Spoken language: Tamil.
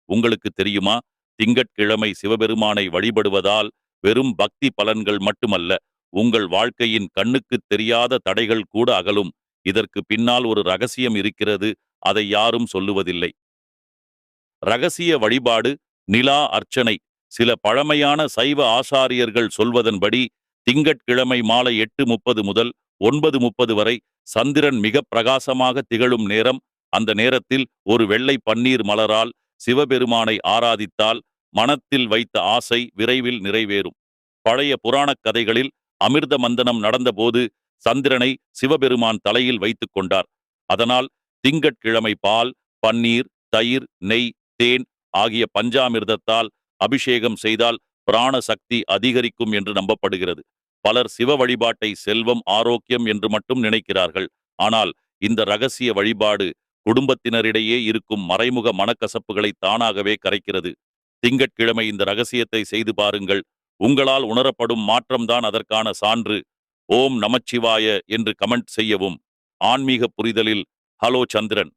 உங்களுக்கு தெரியுமா? திங்கட்கிழமை சிவபெருமானை வழிபடுவதால் வெறும் பக்தி பலன்கள் மட்டுமல்ல, உங்கள் வாழ்க்கையின் கண்ணுக்குத் தெரியாத தடைகள் கூட அகலும். இதற்கு பின்னால் ஒரு ரகசியம் இருக்கிறது. அதை யாரும் சொல்லுவதில்லை. ரகசிய வழிபாடு நிலா அர்ச்சனை. சில பழமையான சைவ ஆசாரியர்கள் சொல்வதன்படி திங்கட்கிழமை மாலை 8:30 முதல் 9:30 வரை சந்திரன் மிக பிரகாசமாக திகழும் நேரம். அந்த நேரத்தில் ஒரு வெள்ளை பன்னீர் மலரால் சிவபெருமானை ஆராதித்தால் மனத்தில் வைத்த ஆசை விரைவில் நிறைவேறும். பழைய புராணக் கதைகளில் அமிர்த மந்தனம் நடந்தபோது சந்திரனை சிவபெருமான் தலையில் வைத்துக் கொண்டார். அதனால் திங்கட்கிழமை பால், பன்னீர், தயிர், நெய், தேன் ஆகிய பஞ்சாமிர்தத்தால் அபிஷேகம் செய்தால் பிராண சக்தி அதிகரிக்கும் என்று நம்பப்படுகிறது. பலர் சிவ வழிபாட்டை செல்வம், ஆரோக்கியம் என்று மட்டும் நினைக்கிறார்கள். ஆனால் இந்த ரகசிய வழிபாடு குடும்பத்தினரிடையே இருக்கும் மறைமுக மனக்கசப்புகளை தானாகவே கரைக்கிறது. திங்கட்கிழமை இந்த ரகசியத்தை செய்து பாருங்கள். உங்களால் உணரப்படும் மாற்றம்தான் அதற்கான சான்று. ஓம் நமச்சிவாய என்று கமெண்ட் செய்யவும். ஆன்மீக புரிதலில் ஹலோ சந்திரன்.